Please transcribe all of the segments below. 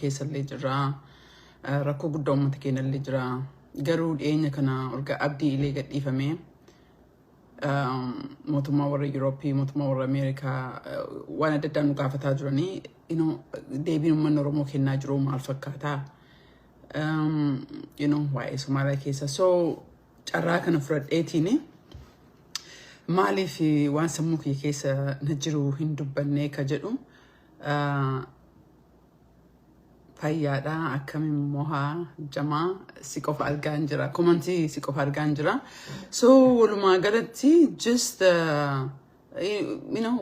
keessa illee jira. Rakkoo guddaa uummata keenya illee jira. Garuu dhiyeenya kana olga abdii illee gadhiifame. Mootummaa warra Yurooppii, mootummaa warra Ameerikaa waan adda addaa nu gaafataa jiranii, deebiin uummanni Oromoo kennaa jiru maal fakkaataa? Waa'ee Somaaliyaa keessa. So carraa kana fudhadheetiin maaliif waan sammuu kee keessa na jiru hin dubbannee ka jedhu fayyaadha akkamiin mohaa jamaa si qofa argaan jira. Komantii si qofa argaan jira. So walumaa galatti just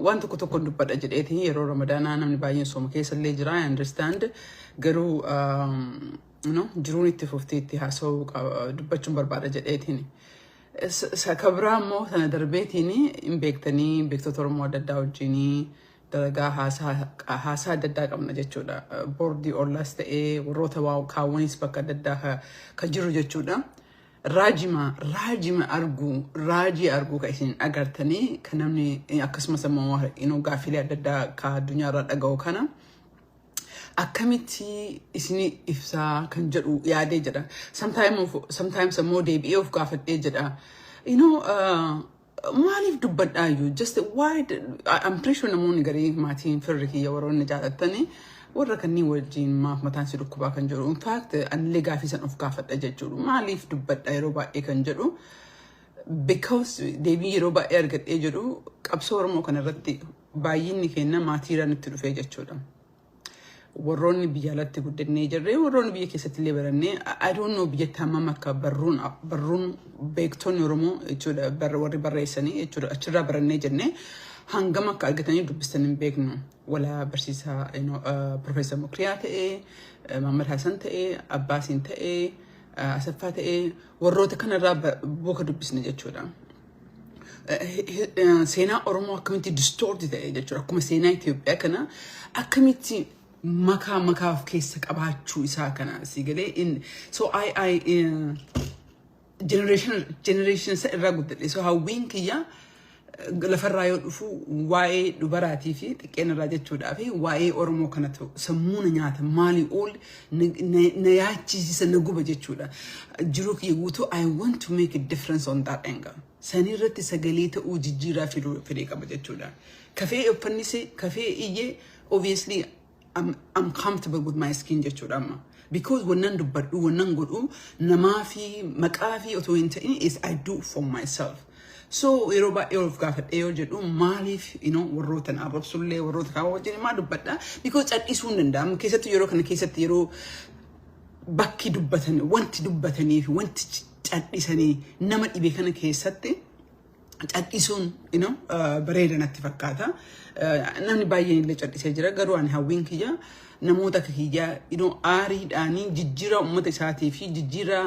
waan tokko tokko dubbadha jedheetiin yeroo Ramadaanaa namni baay'een sooma keessa illee jira. I understand. Garuu jiruun itti fuftee itti haasa'uu dubbachuun barbaada jedheetiin. Kabraa immoo sana darbeetiin hin beektanii beektota Oromoo adda addaa wajjinii dalagaa haasaa adda addaa qabna jechuudha. Boordii ollaas ta'ee warroota kaawwanis bakka adda addaa ka jiru jechuudha. Raajii arguu ka isin agartanii kan namni akkasumas immoo gaaffilee adda addaa ka addunyaarraa dhaga'u kana akkamitti isini ibsaa kan jedhu yaadee jedha. Sometimes immoo deebi'ee of gaafadhee jedha. Maaliif dubbadhaayyuu just why I'm pretty sure namoonni garii maatiin firri kiyya warroonni jaalatanii warra kanneen wajjin maaf mataan si dhukkubaa kan jedhu. In fact anillee gaafiisan of gaafadha jechuudha. Maaliif dubbadhaa yeroo baay'ee kan jedhu because deebii yeroo baay'ee argadhee jedhu qabsoo Oromoo kanarratti baay'inni keenya maatiiraan itti dhufee jechuudha. Warroonni biyya alatti guddannee jirre warroonni biyya keessatti illee barannee I don't know biyya hammam akka barruun beektonni Oromoo jechuudha warri barreessanii jechuudha achirraa barannee jennee hangam akka argatanii dubbistan hin beeknu. Wala barsiisaa Profeesar Mukriyaa ta'ee Mahammad Hassan ta'ee Abbaasiin ta'ee Asaffaa ta'ee warroota kanarraa buuka dubbisne jechuudha. Seenaa Oromoo akkamitti distort ta'e jechuudha. Akkuma seenaa Itoophiyaa kana akkamitti makaaf keessa qabaachuu isaa kana si galee so I generation sa irraa guddadhe. So hawwiin kiyya lafarraa yoo dhufu waa'ee dubaraatii fi xiqqeen irraa jechuudhaa fi waa'ee Oromoo kanatu sammuu na nyaata maalii ol na yaachisiisa na guba jechuudha. Jiruu kiyya guutuu I want to make a difference on that angle. Sanii irratti sagalee ta'uu jijjiiraa fedhee qaba jechuudha. Kafee uffannise kafee iyyee obviously I'm comfortable with my skin jechuudha because wannan dubbadhu wannan godhu namaa fi maqaa fi otoo hin ta'in is I do for myself. So yeroo baay'ee of gaafadhee yoo jedhu maaliif warroota na arrabsullee warroota kaa wajjin maa dubbadha because cadhisuu hin danda'amu. Keessattuu yeroo kana keessatti yeroo bakki dubbatan wanti dubbatanii fi wanti cadhisanii nama dhibee kana keessatti cadhisuun bareeda natti fakkaata. Namni baay'een illee cadhisee jira. Garuu ani hawwiin kiyya namoota akka kiyyaa aariidhaanii jijjiira uummata isaatii fi jijjiira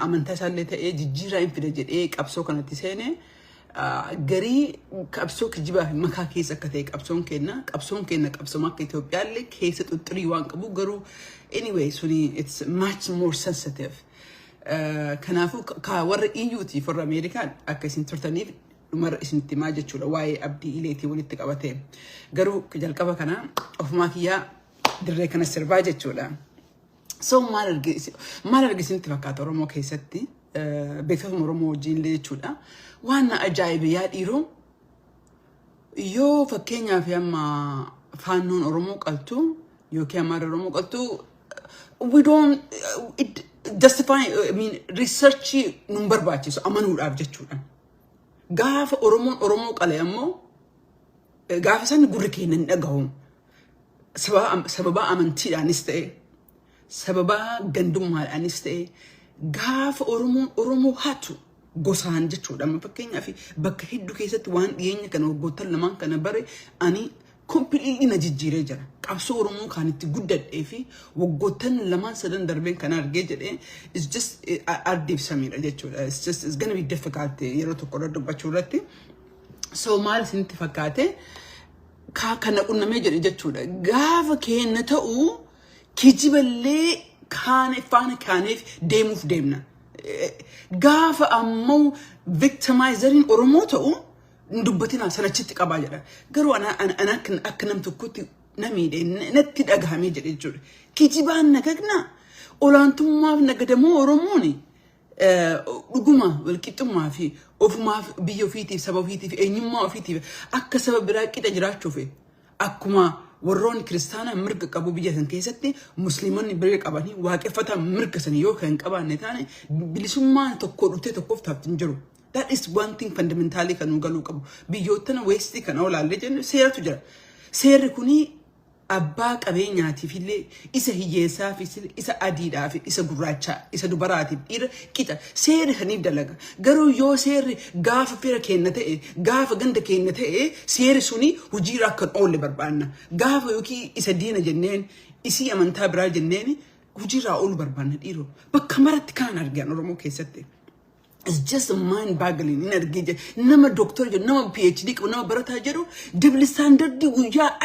amantaa isaallee ta'ee jijjiira hin fide jedhee qabsoo kanatti seene garii qabsoo kijibaa fi makaa keessa akka ta'e qabsoon keenya qabsoo akka Itoophiyaallee keessa xuxurii waan qabu garuu anyway suni it's much more sensitive. Kanaafuu warra EU'tiif warra Ameerikaan akka isin turtaniif dhumarra isinitti himaa jechuudha waa'ee abdii ileetii walitti qabate. Garuu jalqaba kana ofumaa kiyyaa dirree kana sirbaa jechuudha. So maal argisitti fakkaata Oromoo keessatti beektota Oromoo wajjin illee jechuudha. Waan ajaa'iba yaa dhiiroo yoo fakkeenyaaf amma faannoon Oromoo qaltu yookiin amaara Oromoo qaltu we don't justify research nun barbaachisu amanuudhaaf jechuudha. Gaafa Oromoo qale ammoo gaafa san gurri keenya hin dhagahu. Sababa amantiidhaanis ta'e sababa gandummaadhaanis ta'e gaafa Oromoo hatu gosaan jechuudha. Amma fakkeenyaaf bakka hedduu keessatti waan dhiyeenya kana waggoottan lamaan kana bare ani completely na jijjiiree jira. Qabsoo Oromoo kan itti guddadhee fi waggoottan lamaan sadan darbeen kan argee jedhee it's just addeebsameedha jechuudha. It's gonna be difficult yeroo tokko dubbachuu irratti. So maal isinitti fakkaate kana qunnamee jedhe jechuudha. Gaafa keenya ta'uu kijiballee kaaneef deemuuf deemna. Gaafa ammoo victimizeriin Oromoo ta'uu dubbatina sanachitti qabaa jedha. Garuu ana akka nam tokkotti نميدي نتد أجهمي جريجور كتبان نكجنا أولانتم ما نقدمو أورموني رجوما والكتم ما في أو ما بيجو فيتي سبب فيتي في أي ما فيتي أك سبب براك كده جرات شوفي أكما ورون كريستانا مرق كابو بيجا سنكيستي مسلمان بريك أباني واقفتها مرق سنيو كان كابان نتاني بلسما تكورتي تكوفت تنجرو. That is one thing fundamentally كانوا قالوا كابو بيجوتنا ويستي كانوا ولا لجن سيرة تجرا سير كوني أباك أبين ياتي في اللي إذا هي سافي إذا أديدا في إذا براتشا إذا دبراتي إذا كذا سير هنيب دلنا قالوا يو سير قاف فيرا كينته قاف جند كينته سير سوني وجيرا كن أول بربانا قاف يوكي إذا دينا جنين إسي أمن تابرا جنين وجيرا أول بربانا إيرو بكمرت كان أرجع نورمو كيسته. It's just a mind boggling in argija nama doctor jo nama PhD ko nama barata jero double standard di guya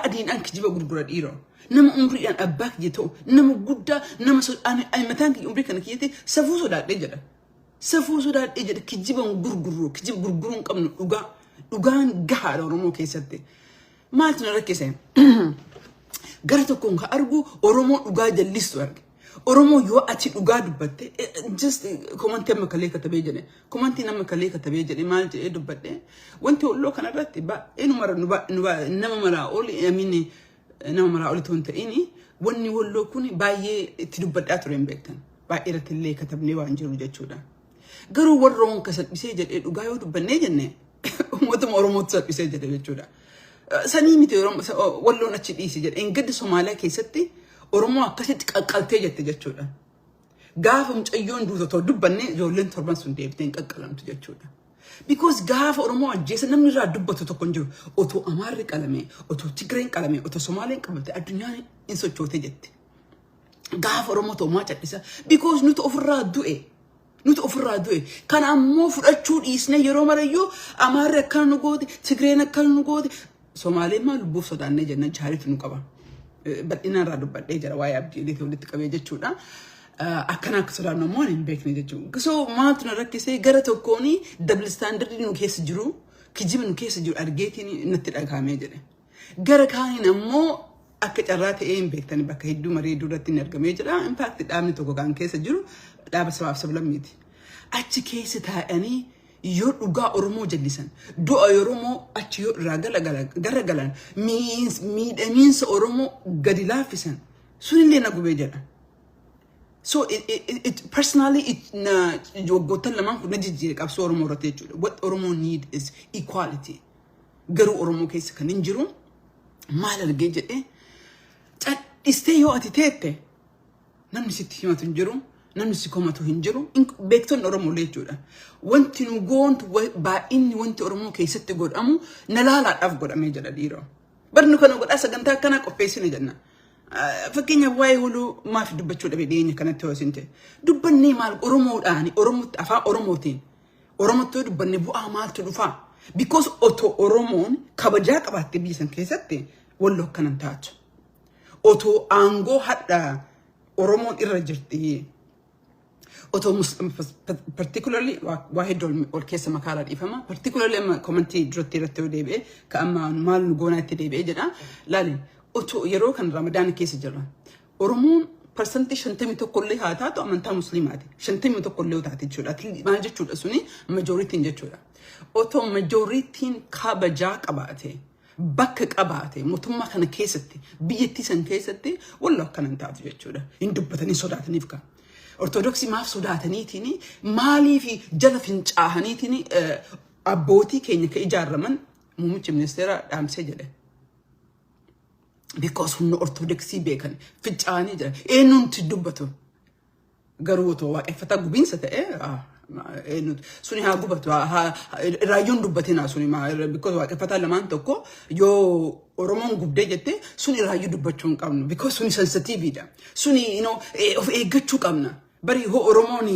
adidan kijiba gurgura diro nama umri an abak jeto nama gudda nama so ay matanki umri kan kiyete safu so da dejada kijiba gurgurun kamnu dugan gahara oromo kesate maltna rakese garto ko nga argu oromo duga jallisto argu Oromo yo ati uga dubbate just commenti amma kale ka tabejane commenti namma kale ka tabejane mal je dubbate wanti ollo kana ratti ba enu mara nuba nama mara oli amini nama mara oli tonta ini wonni wollo kuni baye ti dubbate atren bektan ba iratille katabni wa anjiru jechuda garu warron ka sabise je uga yo dubbanne jenne motum oromo sabise je jechuda sani miti wollo na chidisi je engad Somalia kesatti Oromo akkasitti qaqqaltee jette jechuudha. Gaafa mucayyoon duuta dubbanne ijoolleen torban sun deebitee qaqqalamtu jechuudha. Because gaafa Oromoo ajjeesa namni irraa dubbatu tokko hin jiru. Otoo Amaarri qalame, otoo Tigreen qalame, otoo Somaaleen qabatte addunyaan hin sochootee jette. Gaafa Oromoo toomaa cadhisa. Because nuti ofirraa du'e. Kan ammoo fudhachuu dhiisne yeroo marayyuu Amaarri akkana nu goote, Tigreen akkana nu goote. Somaaleen maa lubbuuf sodaannee jenna jaaritu nu qaba. But in a radu but danger why abdi little jechuudha akkana akkasodaan namoo hin beekne jechuudha so maatu na rakkise gara tokkooni double standard nu keessa jiru kijiba nu keessa jiru argeetiin natti dhagaamee jedhe gara kaaniin ammoo akka carraa ta'ee hin beektani bakka hedduu marii duratti hin argamee jedha impact dhaabni tokko kan keessa jiru dhaaba sabaaf sablammiiti achi keessa taa'anii yoo dhugaa Oromoo jallisan du'a Oromoo achi yoo garagalan miidhamiinsa Oromoo gadi laaffisan sunillee na gubee jedha so it personally waggoottan lamaan kun na jijjiire qabsoo Oromoo irratti jechuudha what Oromoo need is equality garuu Oromoo keessa kan hin jiru maal argee jedhee cadhistee yoo ati teette namni sitti himatu hin jiru namni si komatu hin jiru beekton Oromoo jechuudha wanti nu goontu baa'inni wanti Oromoo keessatti godhamu na laalaadhaaf godhamee jedha dhiiroo barnu kana godhaa sagantaa akkana qopheessine jenna fakkeenya waa'ee huluu maaf dubbachuu dhabe dhiyeenya kanatti hoosinte dubbannee maal Oromoodhaani Oromootti afaan Oromootiin Oromootti dubbanne bu'aa maaltu dhufaa because otoo Oromoon kabajaa qabaatte biyya san keessatti wallo akkanan taatu otoo aangoo hadha Oromoon irra jirti Otto Muslim particularly واحد والكيس مكارا إفهمه particularly ما كومنتي درتي ديبه كأما مال نقونا تديبه جدا لالي أتو يرو كان رمضان كيس جرا أرمون percentage شنتمي تقولي هاتاتو أمانتا مسلماتي شنتمي تقولي وتعطي شو لكن ما جت شو أسوني majority جت شو أتو majority كابجاك أبعته بكك أبعته متما كان كيستي بيتي سن كيستي والله كان انتعطي جت شو إن دبتني صداتني فكا Orthodoxy maaf sodaataniitini maalii fi jala fincaahaniitini abbootii keenya ka ijaaraman muummichi ministeera dhaamsee jedhe because hunna Orthodoxy beekan fincaanii jira eenyutti dubbatu garuu otoo waaqeffata gubiinsa ta'e eenyutti suni haa gubatu raayyoon dubbatinaa suni because waaqeffata lamaan tokko yoo Oromoon gubdee jette suni raayyoo dubbachuu hin qabnu because suni sensitiviidha suni of eeggachuu qabna bari ho Oromoon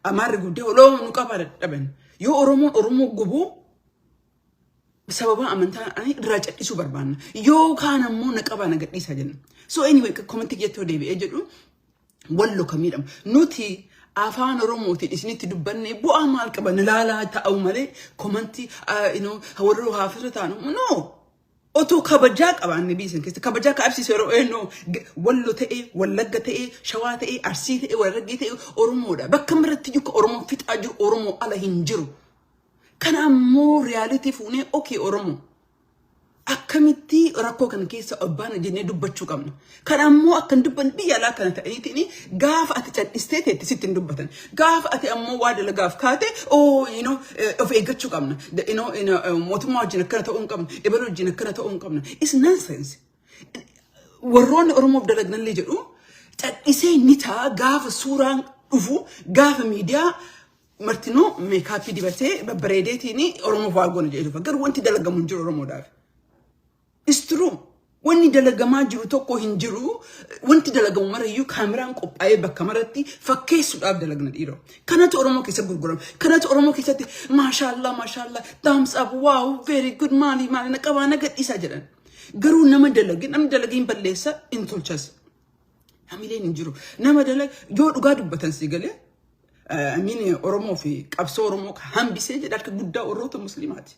Amaarri gubdee oloo nu qaba dhaban yoo Oromoo gubuu sababa amantaa ani irraa cadhisuu barbaanna yoo kaan ammoo na qaba na gadhiisa jenna so anyway commenti jettoo deebi'ee jedhu wallo kamiidhama nuti afaan Oromootiin isinitti dubbanne bu'aa maal qaba nilaalaa ta'u malee commenti warra haafira taanu no أوتو كبجاك أبان نبيسن كيست كبجاك أبسي سيرو إنه ولو تأي ولقة تأي شوا تأي أرسي تأي ورقة تأي أورمو دا بكمرة تيجوك أورمو فيت أجر أورمو على هنجرو كان أمو رياليتي فوني أوكي أورمو أكمتي راكو كان كيس أبان جنيه دبتشو كمنا كان أمو أكن دبن بيا لا كانت أنيتني غاف أتجن استيت تسيتن دبتن غاف أتي أمو واد لغاف كاتي أو of إيجتشو كمنا موتما جنا كانت أون كمنا إبرو جنا كانت أون كمنا it's nonsense ورون أرمو بدلنا اللي جرو إسي نتا غاف سوران أفو غاف ميديا مرتينو ميكابي ديبتي ببريدتيني أرمو فاغون جيدو فقر وانتي دلقا منجر أرمو داف it's true واني دلقا ما جرو توكو هنجرو وانتي دلقا مريو كاميران قب أي بكاميراتي فكيسو الأب دلقنا الإيرو كانت أرمو كيسا قرقرم كانت أرمو كيسا ما شاء الله thumbs up wow very good مالي نكوانا قد إسا جلن قرو نما دلقين بليسا انتو الجاز عميلين نجرو نما دلق جود وقادو بتنسي قالي أميني أرمو في قبسو أرمو هم بيسيجي دالك قدا أروت المسلمات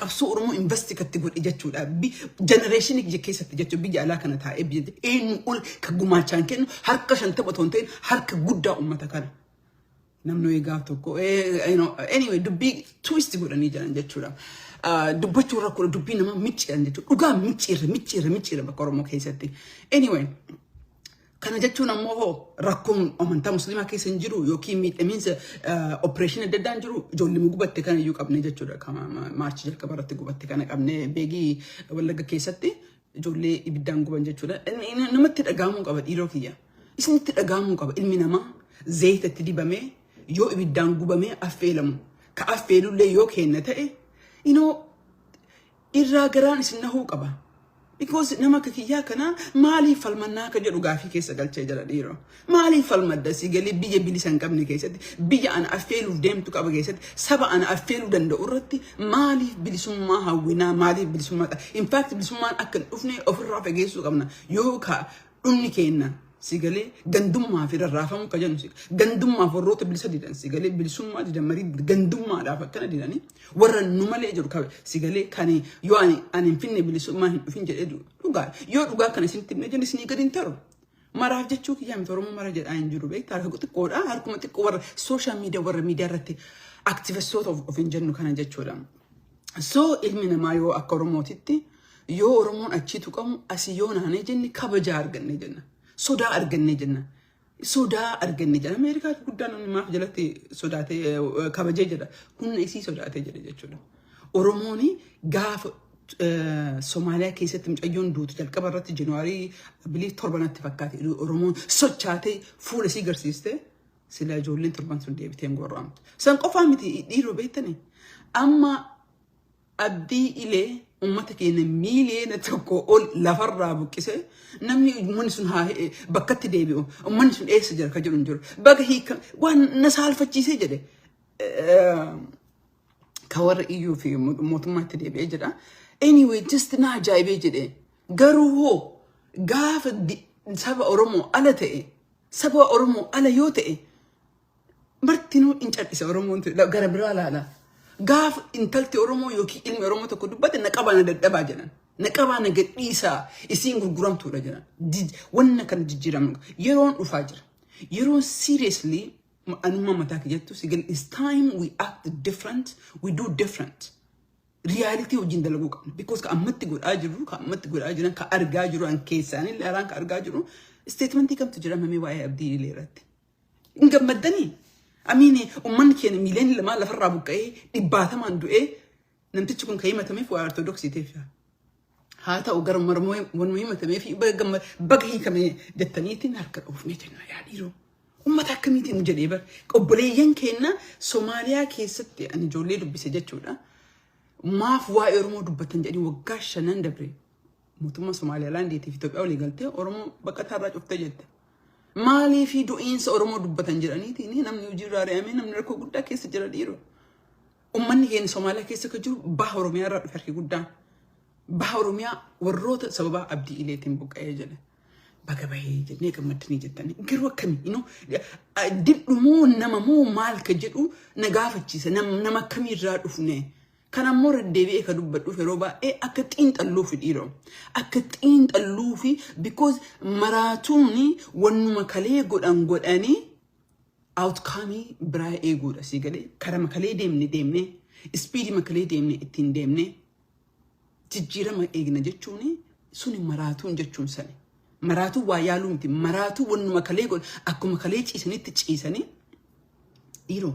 قبسو أرمو إنفستي كتقول إجتشو بي جنريشنك جكيسة تجتشو بيجي علاقة نتها إبيد إيه نقول كقوماتشان كنو حركة شنتبطونتين حركة قدا أمتكان نمنو يقاتو كو anyway دبي تويست قول أني جان جتشو دبتشو راكو دبي نما ميتشي جان جتشو وقام ميتشير بكورمو كيستي anyway كان جتشو نموه ركون أمانتا مسلمة كيس نجرو يوكي ميت means operation ددان جرو جولي مقبت كان يوك أبني جتشو ده كما مارش جل كبرت قبت كان أبني بيجي ولا كيستي جولي يبدان قبن جتشو ده نمت ترجمو قبل إيروكيا إسمه ترجمو قبل المنامة زيت تديبامه يو يبدان قبامه أفعلهم كأفعلوا لي يوك هنا تأي إراجران إسمه قبا because nama kakiya kana mali falmanna ka jedhu gaafi keessa galchee jala dhiiro mali falmadda si galee biyya bilisan qabne keessatti biyya ana affeeluuf deemtu qaba keessatti saba ana affeeluu danda'u irratti mali bilisummaa hawwinaa mali bilisummaa in fact bilisummaan akka dhufne ofirraa fageessuu qabna yoo ka dhumni kenna si galee gandummaa fi rarraafamu ka jennu gandummaa warroota bilisa didan si galee bilisummaa didan marii gandummaadhaaf akkana didani warra nu malee jiru kabe si galee kan yoo ani finne bilisummaa hin dhufin jedhee dhugaa yoo dhugaa kana isintti himne jenni isinii gadi hin taru maraaf jechuu kiyyaa miti oromoo mara jedhaa hin jiru beektaa harka xiqqoodha harkuma xiqqoo warra sooshaal miidiyaa warra miidiyaa irratti aktivistoota of hin jennu kana jechuudha so ilmi namaa yoo akka oromootitti yoo oromoon achiitu qabu asii yoo naanee jenni kabajaa arganne jenna soda arganne jenna soda arganne jenna Ameerikaa guddaan maaf jalatti sodaate kabajee jedha kun isii sodaate jedha jechuudha Oromooni gaafa Somaaliyaa keessatti mucayyoon duutu jalqaba irratti Januaarii biliif torbanatti fakkaate Oromoon sochaate fuula isii garsiiste sila ijoolleen torban sun deebiteen gorra'amtu san qofaa miti dhiiroo beektanii amma abdii ilee ummata keenya miiliyoona tokko ol lafarraa buqqise namni ummanni sun bakkatti deebi'u ummanni sun eessa jira ka jedhu hin jiru baga hiika waan na saalfachiisee jedhe ka warra iyyuu fi mootummaatti deebi'ee jedha anyway just na ajaa'ibee jedhe garuu hoo gaafa saba Oromoo ala ta'e saba Oromoo ala yoo ta'e martinuu hin cadhise Oromoon gara biraa laala gaaf intalti Oromoo yookiin ilmi Oromoo tokko dubbate naqabana dadhabaa jedhan naqabana gadhiisaa isiin gurguramtuudha jedhan wanna kan jijjiiramu yeroon dhufaa jira yeroon seriously anuma mataa kiyattu sigal it's time we act different we do different reality wajjin dalaguu qabna because ka ammatti godhaa jiran ka argaa jiru an keessaanii leeraan ka argaa jiru statementii kamtu jira mamee waa'ee abdii leeratti hin gammaddanii Amini umman kene milen lama la farra buqqee dhibaatamaan du'ee namtichi kun kayimatameef waa orthodoxy teefiya haa ta'u gar marmoo wanu himatameef baga hiikame jettaniitiin harka dhufne jenna yaa dhiiroo ummata akkamiitiin jedhee bar obboleeyyan keenya Soomaaliyaa keessatti ani ijoollee dubbise jechuudha maaf waa'ee Oromoo dubbatan jedhii waggaa 5 dabre mootummaa Soomaaliyaa laandeetiif Itoophiyaa walii galtee Oromoo baqataarraa cuftee jette Mali fi du'insa Oromoo dubbatan jiraniitiin namni hojii irraa ari'amee namni rakkoo guddaa keessa jira dhiiroo ummanni keenya Soomaaliyaa keessa ka jiru baha Oromiyaa irraa dhufe harki guddaan baha Oromiyaa warroota sababa abdii ileetiin buqqa'ee jedhe baga bahee jennee gammaddanii jettanii garuu akkamii dibdhumoo nama moo maal ka jedhu na gaafachiisa nama akkamiirraa dhufne كان أمور الدبي كدوب في روبا أكتين تلوفي ديرو أكتين تلوفي because مراتوني ونمكالي قد أني outcome براي قد أسيقلي كرا مكالي ديمني speedy مكالي ديمني اتين ديمني تجيرا ما إيجنا جتشوني سوني مراتون جتشون سني مراتو ويالومتي مراتو ونمكالي قد أكو مكالي تيساني تيساني إيرو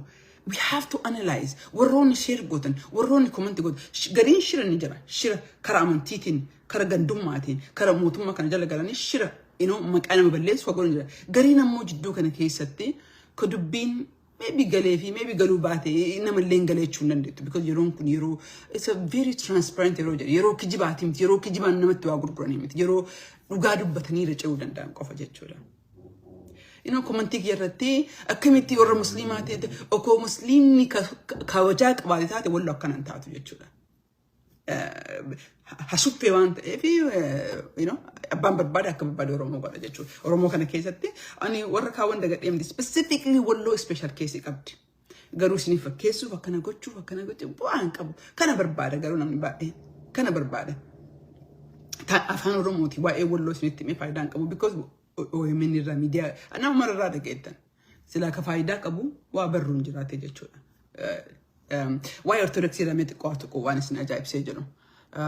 we have to analyze وروني شير قوتن وروني كومنتي قوت قرين شير النجرة شير كرا أمانتيتين كرا قندوماتين كرا موتوما كان جل قراني شير أنا مبلس وقول نجرة قرين أمو جدو كان كيستي كدوبين maybe قليفي maybe قلوباتي إنما اللين قليت شو نندت because يرون كن يرو it's a very transparent يرو كجباتي مت يرو كجبان نمت واقول براني مت يرو وقادو بتني رجعوا دندان قفا جتشولا كومنتيك يرتي أكملتي ورا مسلمات أكو مسلمني كوجاك بعدتها ولا كان أنتاتو يجولا هشوف في وانت في أبان بربادة كم بربادة رومو قال جتشو رومو كان كيساتي أنا ورا كاون دقت يمدي specifically ولا special case كابتي قالوا سني فكيسو فكنا قتشو بوان كابو كان بربادة قالوا نمني بعدين كان بربادة أفهم روموتي واي ولا سنتي مي فايدان كابو because ومن الرميديا أنا مرة رادة جدا سلا كفايدة كابو وابرون جراتي جتشولا واي أرتوركسي رميت قواتكو وانا سنا جايب سيجلو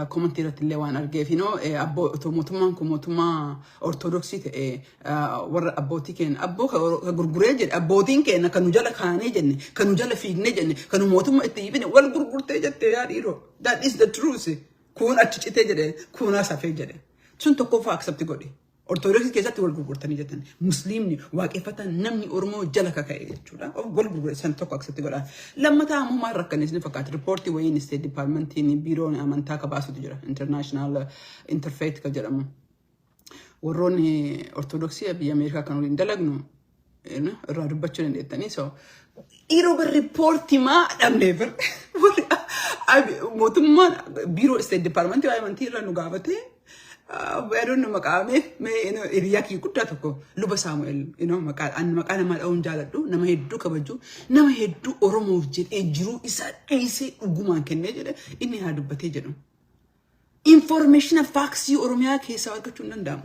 كومنتيرة اللي وانا أرجيفينو أبو توموتومان كوموتوما أرتوركسي ور أبوتي كين أبو كغرغريجر أبوتين كين كانوا جالا خاني جنة كانوا جالا فيجنة جنة كانوا موتوما اتيبين والغرغرتي جت يا إيرو that is the truth كون أتشتي جري كون أسافي جري شن تكوفا أكسبتي قولي أرتوركسي كذا تقول غرغرتني جتن مسلمني واقفة نمني أرمو جلك كأي شولا أو غرغر سن تكو أكسبتي قولا لما تامو مرة كنيسني فكات ريبورتي وين ستيت ديبارتمنتي بيرون أمانتا كباسو تجرا international interfaith كجرامو وروني أرتودكسية بأمريكا كانوا يندلقنوا الرابطة اللي تاني سو إيرو بالريبورتي ما أم نيفر موتما بيرو ستيت ديبارتمنتي وأي منتيرا نقابتي وأنا مقامه ما إرياكي كنت أتوقع لبا سامويل مقال أن مقال ما الأون جالدو نما هيدو كبجو نما هيدو أورمو جد إجرو إسا إيسي وجمان كنّي جد إني هادو بتيجنو information فاكسي أورميا كيسا وكتشون ندام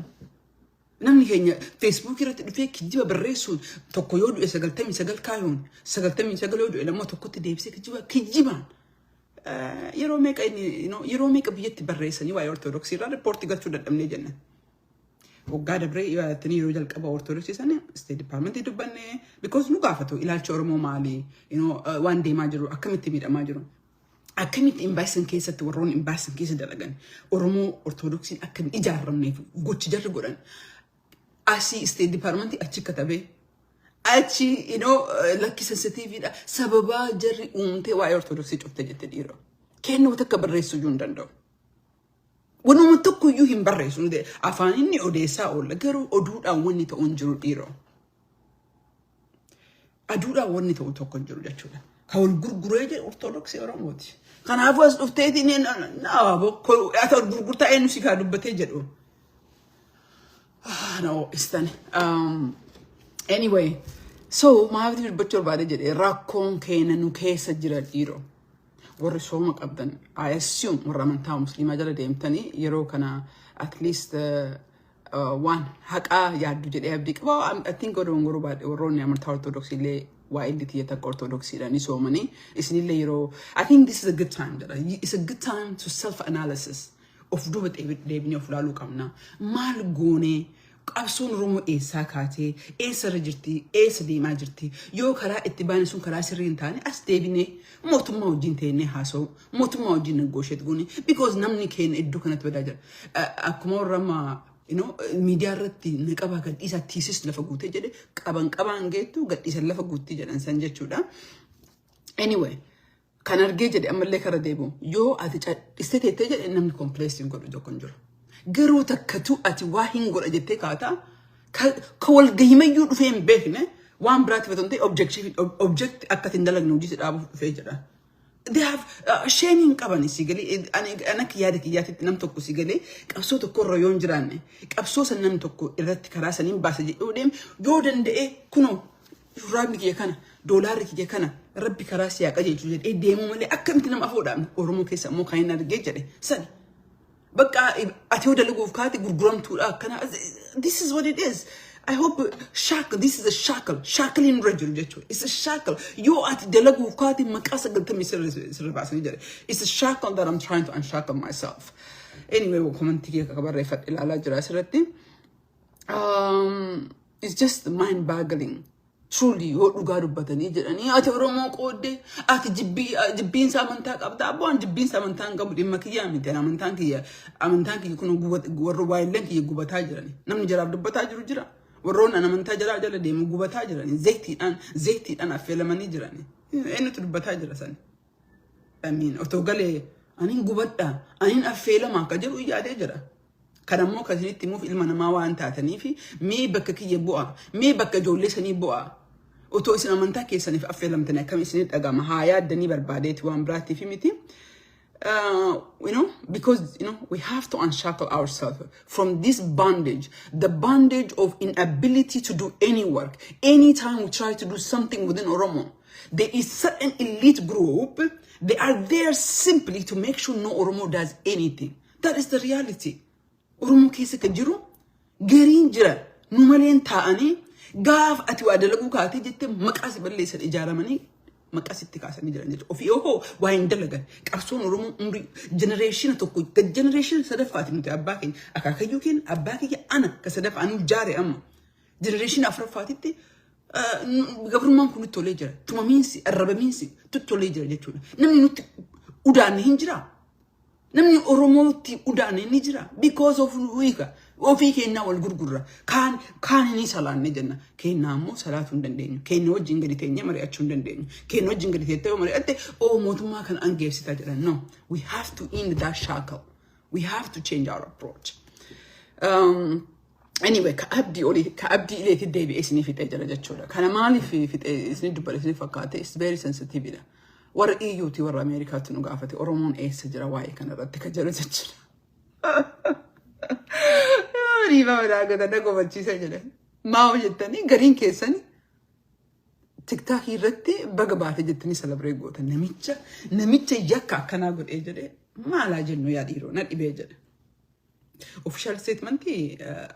نمني هنيا فيسبوك يرتد فيه كجيبا بالرئيسون تقو يودو إساقل كايون ساقل يودو إلا ما تقوت ديبسي كجيبان يرو ميك يرو ميك بيت بالرئيسني واي أرتودكسي را ريبورتي قد شدد أمني جنة وقاعد بري تني رجال كبا أرتودكسي سنة ستيت ديبارتمنت يدبني because نقافتو إلى الشورمو مالي one day ما جرو أكمل تمير ما جرو أكمل إمباسن كيسة تورون إمباسن كيسة دلقن أرمو أرتودكسي أكمل إجار رمني قوتش جر قرن أسي ستيت ديبارتمنت أتشي كتابي أتشي لكي سنسيتيفي دا سببا جري أمتي واي أرتودكسي شفت جت ديرو كأنه تكبر رئيس جون دندو ونوم تكو يوهم برئيس ونده أفانيني أوديسا أولا جرو أدود أوني تونجرو ديرو أدود أوني تونجرو جاتشولا كون غرغريجي أرتودكسي أرموتي كان أفوز أفتيتي نابو كل أثر غرغرتا إنه سكادو بتجدو no استنى anyway so ما بدي بتشور بعد جدي راكون كينا نكيس جرا ديرو ورسومك أبدا I assume مرة من تاو مسلمة جرا ديمتني يرو كنا at least one حقا يادو جدي أبديك well I think ورونغرو بعد وروني أمر تاو أرثوذكسي لي وايد تيجي أرثوذكسي لاني سومني إسني اللي يرو I think this is a good time جرا it's a good time to self analysis of do what ديبني of لالو كمنا مال غوني أبسون رومو ساكاتي سرجرتي سدي ما جرتي يو كرا اتبان سون كرا سرين تاني أستبيني موت موجين تاني حاسو موت موجين نقوشة تقولي because نمني كين إدو كانت بداجر أكمل رما media رتي نكابا قد إيسا تيسس لفقوتي جدي كابان جيتو قد إيسا لفقوتي جدي إنسان جتشودا anyway كان أرجع جدي أمر لك رديبو يو أتجا استيت جدي إنهم كومبلكسين قولوا جو كنجر قرو تكتو أتي واهين قول أجتة كاتا كول جيمة يود فين بيهنا وان برات فتنتي object أكتين دلنا نوجي سأبو فيجرا they have shaming كاباني سيجلي أنا كيادك نم تكو سيجلي كأبسو تكو ريون جراني كأبسو سنم تكو إذا تكراسني بس جي وديم جودن ده كنو رابني كي كنا دولار كي كنا ربي كراسي يا قجي جوجد ديمو ملي أكمل نم أفودا أورمو كيس مو كاين نرجع سني بقى أتيودا لقوا فكاتي قرقرام تقول كنا this is what it is. I hope shackle. This is a shackle. Shackling رجل جتوا. It's a shackle. You at the لقوا فكاتي مكاسة قلت مي It's a shackle that I'm trying to unshackle myself. Anyway, وكمان تيجي كبر رفت العلاج راسرتي. It's just mind-boggling. Truly, what you got to but any journey. At Romo code, at Jibbin Samantak of that one, Jibbin Samantank of the Makiami, then Amantanki, Amantanki, you can go wild length, you go batajani. Namja of the batajura, or Ron and Amantajara, the Mugubatajara, Zeti and a Felamanijani. Any to the batajara. I mean, Otogale, and in Gubata, and in a Felamaka, Yadejara. كلامه كثير تموف إلما ما وان تعتنيفي مي بككي يبوع مي بك جولي سني بوع وتو إسنا من تاكي سني في أفلام تنا كم سنة أجمع هايات دني بربادات وان براتي في متي you know because you know we have to unshackle ourselves from this bondage, the bondage of inability to do any work. Anytime we try to do something within Oromo, there is certain elite group. They are there simply to make sure no Oromo does anything. That is the reality. Oromo keessa kan jiru gariin jira nu maleen taa'anii gaaf ati waa dalaguu kaatee jettee maqaa si balleessan ijaaramanii maqaa sitti kaasanii jiran jechuudha. Ofii yoo waa hin dalagan qabsoon Oromoo umrii generation tokko generation sadaffaati nuti abbaa keenya akaakayyuu keenya abbaa kiyya ana ka sadaffaa anu jaare amma generation afuraffaatitti gabrummaan kun tolee jira tumamiinsi arrabamiinsi tolee jira jechuudha. Namni nuti udaanne hin jira. Namni Oromooti udaanne ni jira because of wiika ofii keenya wal gurgurra kaan ni salaanne jenna keenya ammoo salaatu hin dandeenyu keenya wajjin gadi teenye mari'achuu hin dandeenyu keenya wajjin gadi teettee mari'atte mootummaa kan angeessita jedhan. No, we have to end that shackle. We have to change our approach. Anyway, ka abdii ileetti deebi'ee isinii fixee jira jechuudha. Kana maaliif fixee isinii dubbate isinii fakkaate it's very sensitive dha. Warra EUti warra Ameerikaatti nu gaafate Oromoon eessa jira waa'ee kanarratti ka jira jechuudha. Riiba madaagata dagomachiisa jedhe. Maal jettanii gariin keessanii TikTok irratti baga baate jettanii celebrate goota namicha yakka akkanaa godhee jedhe maalaa jennu yaa dhiiroo na dhibee jedhe. Official statement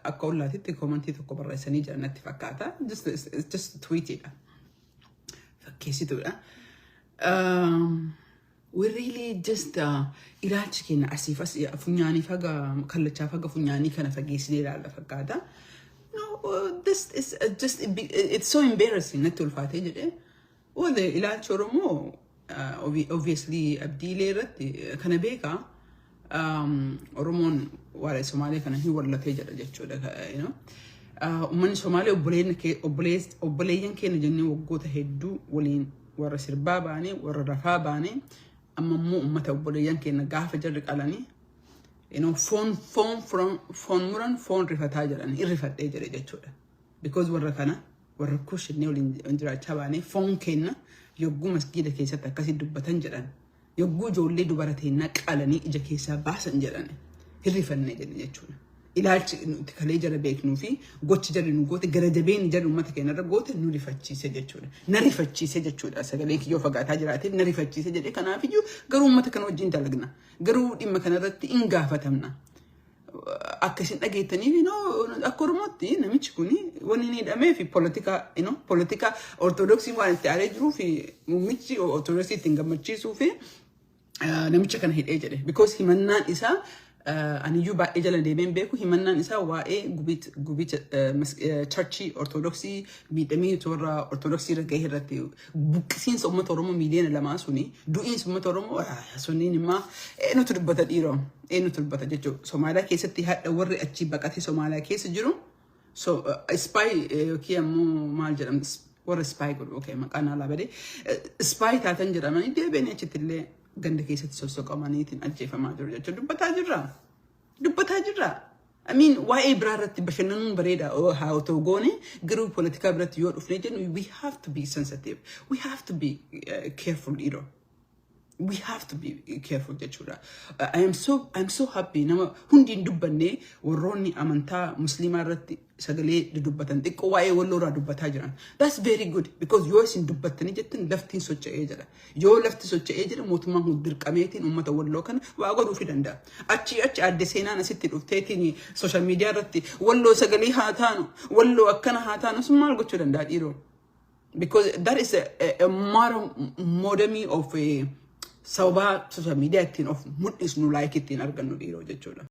akka ollaatitti commentii tokko barreessanii jiran natti fakkaata. Just tweetidha. Fakkeessituudha. We really just ilaalchi keenya asiif as funyaanii faga kallachaa faga funyaanii kana fageessinee ilaalla fakkaata. No, this is just it's so embarrassing natti ulfaatee jedhe. Wale ilaalchi Oromoo obviously abdiilee irratti kana beekaa Oromoon waa'ee Somaalee kana hin wallatee jedha jechuudha. You know ummanni Somaalee obboleeyyan keenya jennee waggoota hedduu waliin warra sirbaa baanee warra rafaa baanee amma immoo ummata obboleeyyan keenya gaafa jarri qalanii you know foon muran foon rifataa jedhan irrifadhee jedhe jechuudha. Because warra kana warra kushennee waliin jiraachaa baanee foon keenya yogguu masgiida keessatti akkasii dubbatan jedhan yogguu ijoollee dubarateennaa qalanii ija keessaa baasan jedhan hirrifannee jedhe jechuudha. Ilaalchi nuti kalee jara beeknuu fi gochi jarri nu goote gara jabeen jarri ummata keenya irra goote nu rifachiise jechuudha. Na rifachiise jechuudha. Sagalee kiyyoo fagaataa jiraate na rifachiise jedhe kanaaf iyyuu garuu ummata kana wajjin dalagna. Garuu dhimma kana irratti hin gaafatamna. Akka isin dhageettaniif akka Oromootti namichi kuni wanni inni hidhamee fi politika ortodoksii waan itti aalee jiruu fi muummichi ortodoksii ittiin gammachiisuu fi namicha kana hidhee jedhe. Because himannaan isaa aniyyuu baay'ee jala deemeen beeku himannaan isaa waa'ee gubicha churchii ortodoksii miidhamii warra ortodoksii irra gahee irratti buqqisiinsa uummata Oromoo miiliyoona lamaa suni du'iinsa uummata Oromoo sunniin immoo eenyutu dubbata dhiiroo eenyutu dubbata jechuudha. Somaaliyaa keessatti hadha warri achi baqatee Somaaliyaa keessa jiru spy yookiin ammoo maal jedhamu warra spy godhu okay maqaan alaa badee spy taatan jedhamanii deebiin achitti illee ganda keessatti sossoqamaniitiin ajjeefamaa jiru jechuudha. Dubbataa jirra. I mean, waa'ee biraa irratti bashannanuun bareeda haa otoo goone garuu politikaa biratti yoo dhufnee jennu we have to be sensitive. We have to be careful dhiiroo. we have to be careful jechuudha. I'm so happy nama hundi dubbanne warroonni amantaa musliimaa irratti sagalee dubbatan xiqqoo waa'ee walloo irraa dubbataa jiran. That's very good because yoo isin dubbattanii jettan laftiin socho'ee jira. Yoo lafti socho'ee jira mootummaan kun dirqameetiin uummata walloo kana waa godhuufii danda'a. Achi adde seenaan asitti dhufteetiin social media irratti walloo sagalee haa taanu walloo akkana haa taanu sun maal gochuu danda'a dhiiroo? Because that is a modern of a sababa social media ittiin of mul'isnu like ittiin argannu dhiiroo jechuudha.